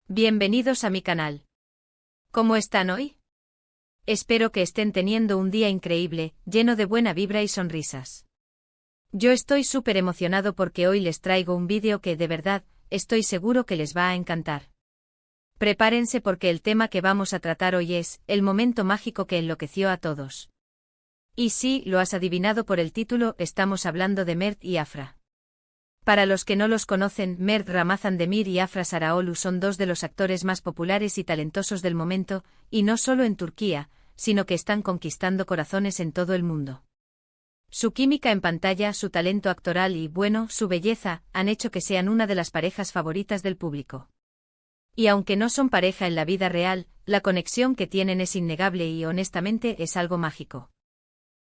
Bienvenidos a mi canal. ¿Cómo están hoy? Espero que estén teniendo un día increíble, lleno de buena vibra y sonrisas. Yo estoy súper emocionado porque hoy les traigo un vídeo que, de verdad, estoy seguro que les va a encantar. Prepárense porque el tema que vamos a tratar hoy es el momento mágico que enloqueció a todos. Y sí, lo has adivinado por el título, estamos hablando de Mert y Afra. Para los que no los conocen, Mert Ramazan-Demir y Afra Saraoğlu son dos de los actores más populares y talentosos del momento, y no solo en Turquía, sino que están conquistando corazones en todo el mundo. Su química en pantalla, su talento actoral y, bueno, su belleza, han hecho que sean una de las parejas favoritas del público. Y aunque no son pareja en la vida real, la conexión que tienen es innegable y honestamente es algo mágico.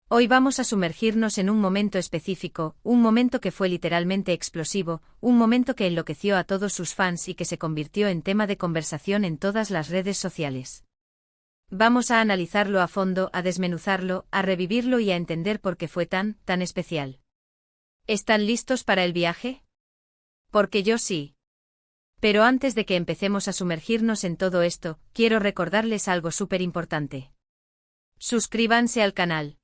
Hoy vamos a sumergirnos en un momento específico, un momento que fue literalmente explosivo, un momento que enloqueció a todos sus fans y que se convirtió en tema de conversación en todas las redes sociales. Vamos a analizarlo a fondo, a desmenuzarlo, a revivirlo y a entender por qué fue tan especial. ¿Están listos para el viaje? Porque yo sí. Pero antes de que empecemos a sumergirnos en todo esto, quiero recordarles algo súper importante. Suscríbanse al canal.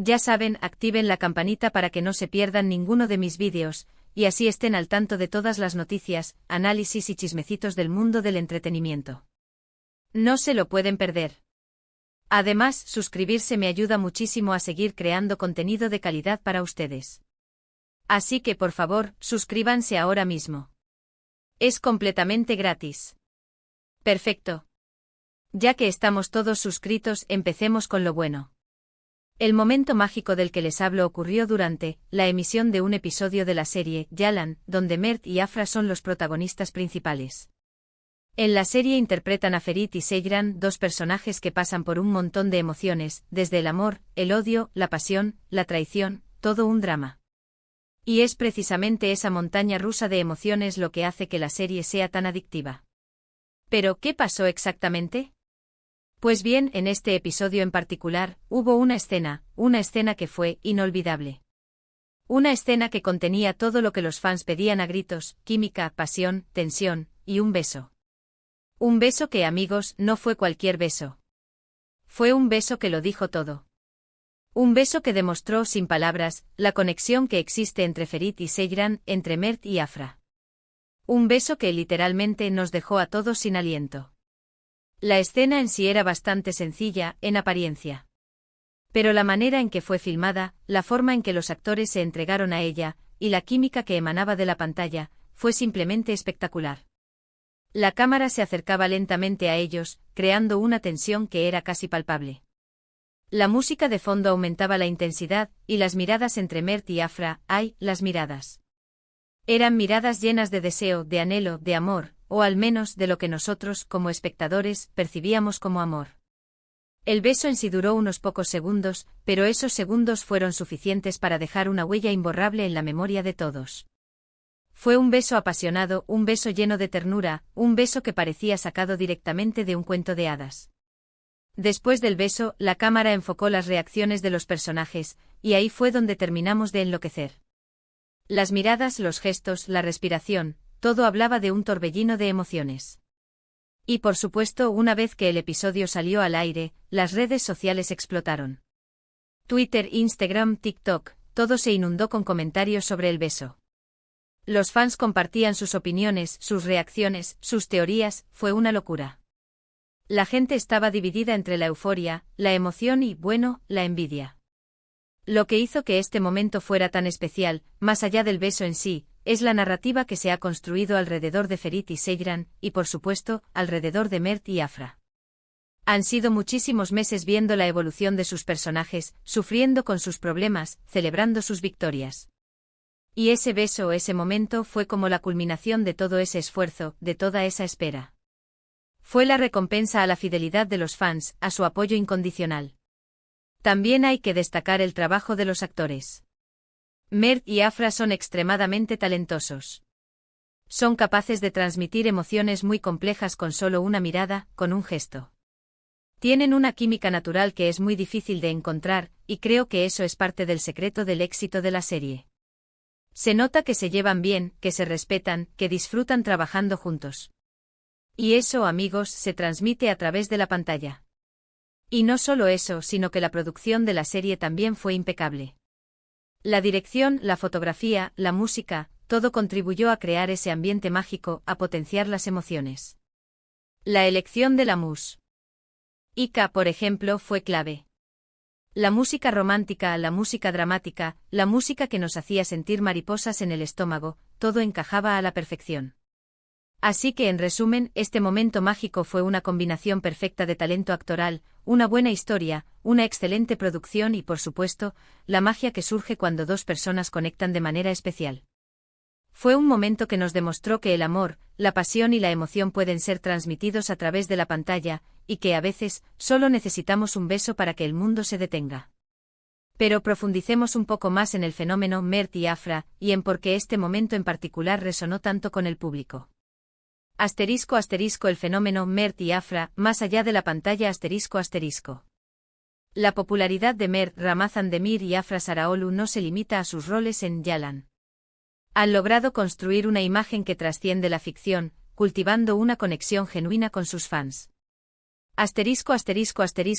Ya saben, activen la campanita para que no se pierdan ninguno de mis vídeos, y así estén al tanto de todas las noticias, análisis y chismecitos del mundo del entretenimiento. No se lo pueden perder. Además, suscribirse me ayuda muchísimo a seguir creando contenido de calidad para ustedes. Así que por favor, suscríbanse ahora mismo. Es completamente gratis. Perfecto. Ya que estamos todos suscritos, empecemos con lo bueno. El momento mágico del que les hablo ocurrió durante la emisión de un episodio de la serie Yalan, donde Mert y Afra son los protagonistas principales. En la serie interpretan a Ferit y Seyran, dos personajes que pasan por un montón de emociones, desde el amor, el odio, la pasión, la traición, todo un drama. Y es precisamente esa montaña rusa de emociones lo que hace que la serie sea tan adictiva. ¿Pero qué pasó exactamente? Pues bien, en este episodio en particular, hubo una escena que fue inolvidable. Una escena que contenía todo lo que los fans pedían a gritos: química, pasión, tensión, y un beso. Un beso que, amigos, no fue cualquier beso. Fue un beso que lo dijo todo. Un beso que demostró sin palabras la conexión que existe entre Ferit y Seyran, entre Mert y Afra. Un beso que literalmente nos dejó a todos sin aliento. La escena en sí era bastante sencilla, en apariencia. Pero la manera en que fue filmada, la forma en que los actores se entregaron a ella, y la química que emanaba de la pantalla, fue simplemente espectacular. La cámara se acercaba lentamente a ellos, creando una tensión que era casi palpable. La música de fondo aumentaba la intensidad, y las miradas entre Mert y Afra, las miradas. Eran miradas llenas de deseo, de anhelo, de amor, o al menos de lo que nosotros, como espectadores, percibíamos como amor. El beso en sí duró unos pocos segundos, pero esos segundos fueron suficientes para dejar una huella imborrable en la memoria de todos. Fue un beso apasionado, un beso lleno de ternura, un beso que parecía sacado directamente de un cuento de hadas. Después del beso, la cámara enfocó las reacciones de los personajes, y ahí fue donde terminamos de enloquecer. Las miradas, los gestos, la respiración, todo hablaba de un torbellino de emociones. Y por supuesto, una vez que el episodio salió al aire, las redes sociales explotaron. Twitter, Instagram, TikTok, todo se inundó con comentarios sobre el beso. Los fans compartían sus opiniones, sus reacciones, sus teorías, fue una locura. La gente estaba dividida entre la euforia, la emoción y, bueno, la envidia. Lo que hizo que este momento fuera tan especial, más allá del beso en sí, es la narrativa que se ha construido alrededor de Ferit y Seyran, y por supuesto, alrededor de Mert y Afra. Han sido muchísimos meses viendo la evolución de sus personajes, sufriendo con sus problemas, celebrando sus victorias. Y ese beso, ese momento fue como la culminación de todo ese esfuerzo, de toda esa espera. Fue la recompensa a la fidelidad de los fans, a su apoyo incondicional. También hay que destacar el trabajo de los actores. Mert y Afra son extremadamente talentosos. Son capaces de transmitir emociones muy complejas con solo una mirada, con un gesto. Tienen una química natural que es muy difícil de encontrar, y creo que eso es parte del secreto del éxito de la serie. Se nota que se llevan bien, que se respetan, que disfrutan trabajando juntos. Y eso, amigos, se transmite a través de la pantalla. Y no solo eso, sino que la producción de la serie también fue impecable. La dirección, la fotografía, la música, todo contribuyó a crear ese ambiente mágico, a potenciar las emociones. La elección de la música, por ejemplo, fue clave. La música romántica, la música dramática, la música que nos hacía sentir mariposas en el estómago, todo encajaba a la perfección. Así que, en resumen, este momento mágico fue una combinación perfecta de talento actoral, una buena historia, una excelente producción y, por supuesto, la magia que surge cuando dos personas conectan de manera especial. Fue un momento que nos demostró que el amor, la pasión y la emoción pueden ser transmitidos a través de la pantalla, y que a veces, solo necesitamos un beso para que el mundo se detenga. Pero profundicemos un poco más en el fenómeno Mert y Afra, y en por qué este momento en particular resonó tanto con el público. *** El fenómeno Mert y Afra, más allá de la pantalla ***. La popularidad de Mert Ramazan Demir y Afra Saraolu no se limita a sus roles en Yalan. Han logrado construir una imagen que trasciende la ficción, cultivando una conexión genuina con sus fans.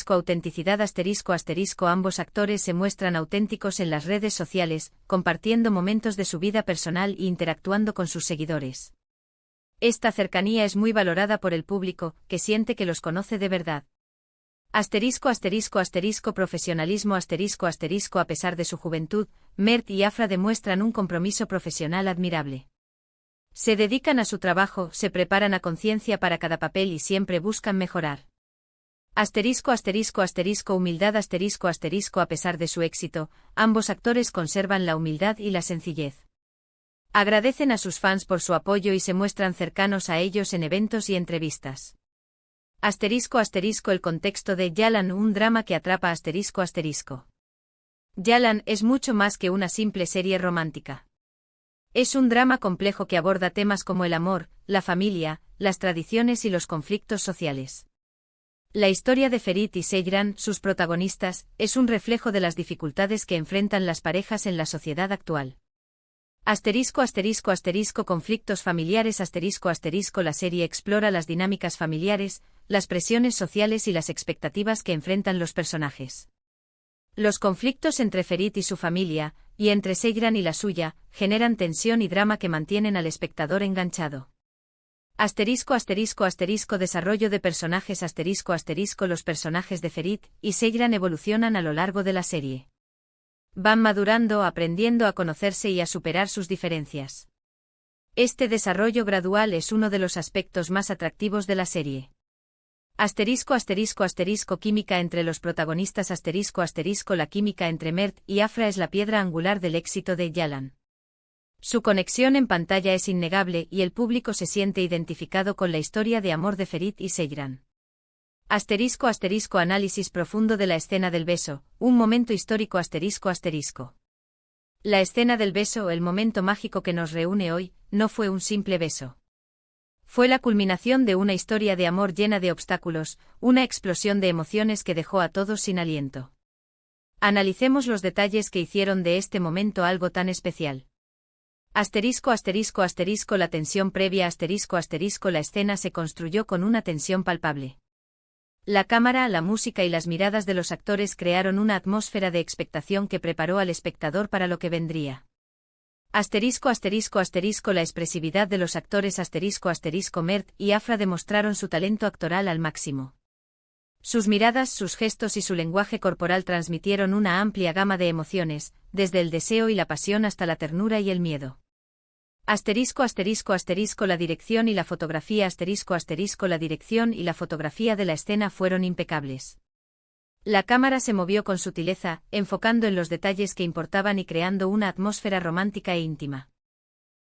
Autenticidad Ambos actores se muestran auténticos en las redes sociales, compartiendo momentos de su vida personal e interactuando con sus seguidores. Esta cercanía es muy valorada por el público, que siente que los conoce de verdad. Profesionalismo A pesar de su juventud, Mert y Afra demuestran un compromiso profesional admirable. Se dedican a su trabajo, se preparan a conciencia para cada papel y siempre buscan mejorar. Humildad A pesar de su éxito, ambos actores conservan la humildad y la sencillez. Agradecen a sus fans por su apoyo y se muestran cercanos a ellos en eventos y entrevistas. El contexto de Yalan, un drama que atrapa Yalan es mucho más que una simple serie romántica. Es un drama complejo que aborda temas como el amor, la familia, las tradiciones y los conflictos sociales. La historia de Ferit y Seyran, sus protagonistas, es un reflejo de las dificultades que enfrentan las parejas en la sociedad actual. Conflictos familiares La serie explora las dinámicas familiares, las presiones sociales y las expectativas que enfrentan los personajes. Los conflictos entre Ferit y su familia, y entre Seyran y la suya, generan tensión y drama que mantienen al espectador enganchado. Desarrollo de personajes Los personajes de Ferit y Seyran evolucionan a lo largo de la serie. Van madurando, aprendiendo a conocerse y a superar sus diferencias. Este desarrollo gradual es uno de los aspectos más atractivos de la serie. Química entre los protagonistas La química entre Mert y Afra es la piedra angular del éxito de Yalan. Su conexión en pantalla es innegable y el público se siente identificado con la historia de amor de Ferit y Seyran. Análisis profundo de la escena del beso, un momento histórico La escena del beso, el momento mágico que nos reúne hoy, no fue un simple beso. Fue la culminación de una historia de amor llena de obstáculos, una explosión de emociones que dejó a todos sin aliento. Analicemos los detalles que hicieron de este momento algo tan especial. La tensión previa La escena se construyó con una tensión palpable. La cámara, la música y las miradas de los actores crearon una atmósfera de expectación que preparó al espectador para lo que vendría. La expresividad de los actores Mert y Afra demostraron su talento actoral al máximo. Sus miradas, sus gestos y su lenguaje corporal transmitieron una amplia gama de emociones, desde el deseo y la pasión hasta la ternura y el miedo. La dirección y la fotografía La dirección y la fotografía de la escena fueron impecables. La cámara se movió con sutileza, enfocando en los detalles que importaban y creando una atmósfera romántica e íntima.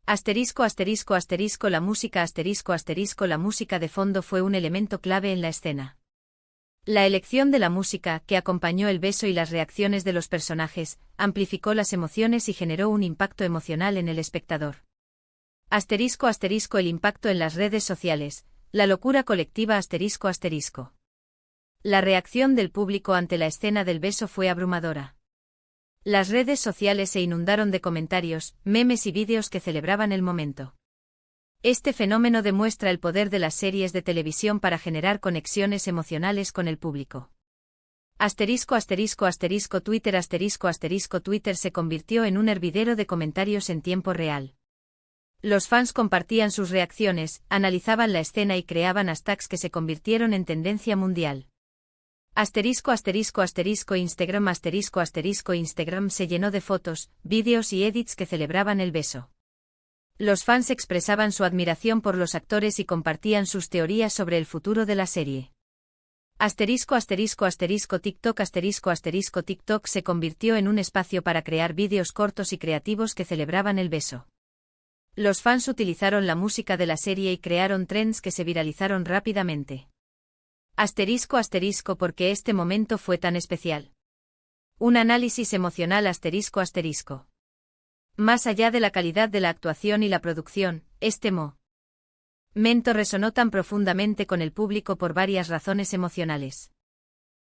La música La música de fondo fue un elemento clave en la escena. La elección de la música, que acompañó el beso y las reacciones de los personajes, amplificó las emociones y generó un impacto emocional en el espectador. El impacto en las redes sociales, la locura colectiva La reacción del público ante la escena del beso fue abrumadora. Las redes sociales se inundaron de comentarios, memes y vídeos que celebraban el momento. Este fenómeno demuestra el poder de las series de televisión para generar conexiones emocionales con el público. Twitter se convirtió en un hervidero de comentarios en tiempo real. Los fans compartían sus reacciones, analizaban la escena y creaban hashtags que se convirtieron en tendencia mundial. Instagram se llenó de fotos, vídeos y edits que celebraban el beso. Los fans expresaban su admiración por los actores y compartían sus teorías sobre el futuro de la serie. TikTok se convirtió en un espacio para crear vídeos cortos y creativos que celebraban el beso. Los fans utilizaron la música de la serie y crearon trends que se viralizaron rápidamente. ¿Por qué este momento fue tan especial? Un análisis emocional ***. Más allá de la calidad de la actuación y la producción, este momento resonó tan profundamente con el público por varias razones emocionales.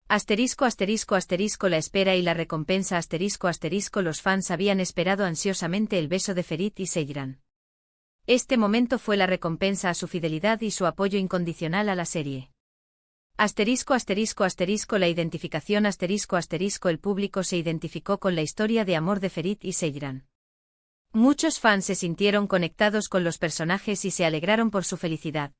***. La espera y la recompensa ***. Los fans habían esperado ansiosamente el beso de Ferit y Seyran. Este momento fue la recompensa a su fidelidad y su apoyo incondicional a la serie. ***. La identificación ***. El público se identificó con la historia de amor de Ferit y Seyran. Muchos fans se sintieron conectados con los personajes y se alegraron por su felicidad.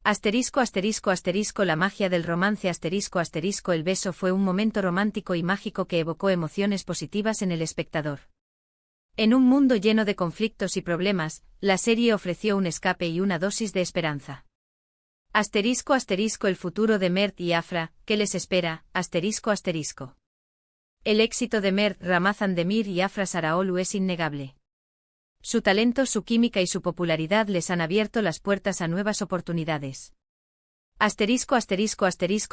La magia del romance El beso fue un momento romántico y mágico que evocó emociones positivas en el espectador. En un mundo lleno de conflictos y problemas, la serie ofreció un escape y una dosis de esperanza. El futuro de Mert y Afra, ¿qué les espera? El éxito de Mert Ramazan Demir y Afra Saraaolu es innegable. Su talento, su química y su popularidad les han abierto las puertas a nuevas oportunidades.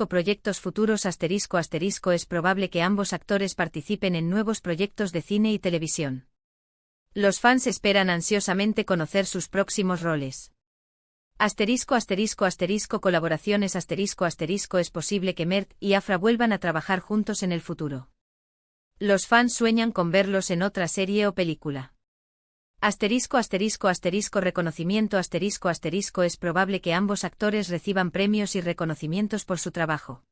Proyectos futuros Es probable que ambos actores participen en nuevos proyectos de cine y televisión. Los fans esperan ansiosamente conocer sus próximos roles. Colaboraciones Es posible que Mert y Afra vuelvan a trabajar juntos en el futuro. Los fans sueñan con verlos en otra serie o película. Reconocimiento Es probable que ambos actores reciban premios y reconocimientos por su trabajo.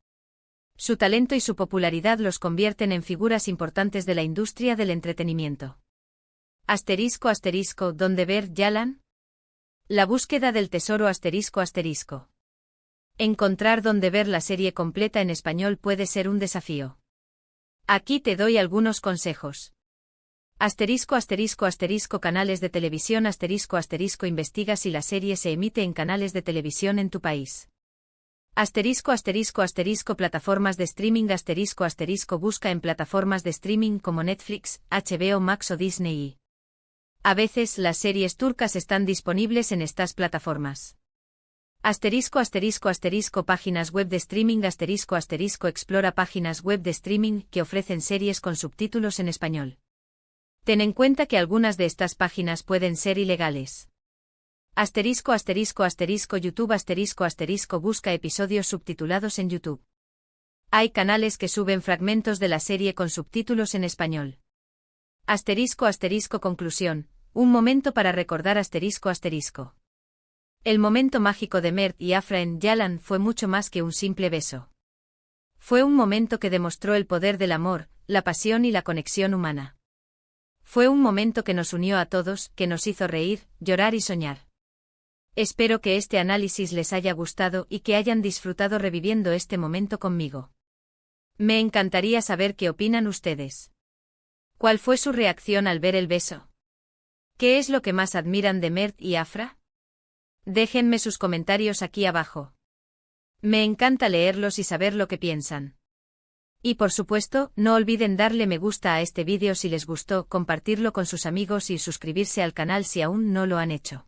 Su talento y su popularidad los convierten en figuras importantes de la industria del entretenimiento. ¿Dónde ver Yalan? La búsqueda del tesoro Encontrar dónde ver la serie completa en español puede ser un desafío. Aquí te doy algunos consejos. Canales de televisión investiga si la serie se emite en canales de televisión en tu país. Plataformas de streaming busca en plataformas de streaming como Netflix, HBO Max o Disney. A veces las series turcas están disponibles en estas plataformas. Páginas web de streaming explora páginas web de streaming que ofrecen series con subtítulos en español. Ten en cuenta que algunas de estas páginas pueden ser ilegales. YouTube busca episodios subtitulados en YouTube. Hay canales que suben fragmentos de la serie con subtítulos en español. Conclusión. Un momento para recordar El momento mágico de Mert y Afra en Yalan fue mucho más que un simple beso. Fue un momento que demostró el poder del amor, la pasión y la conexión humana. Fue un momento que nos unió a todos, que nos hizo reír, llorar y soñar. Espero que este análisis les haya gustado y que hayan disfrutado reviviendo este momento conmigo. Me encantaría saber qué opinan ustedes. ¿Cuál fue su reacción al ver el beso? ¿Qué es lo que más admiran de Mert y Afra? Déjenme sus comentarios aquí abajo. Me encanta leerlos y saber lo que piensan. Y por supuesto, no olviden darle me gusta a este vídeo si les gustó, compartirlo con sus amigos y suscribirse al canal si aún no lo han hecho.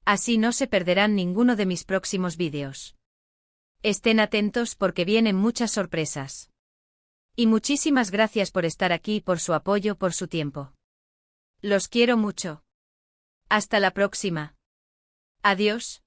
Así no se perderán ninguno de mis próximos vídeos. Estén atentos porque vienen muchas sorpresas. Y muchísimas gracias por estar aquí, por su apoyo, por su tiempo. Los quiero mucho. Hasta la próxima. Adiós.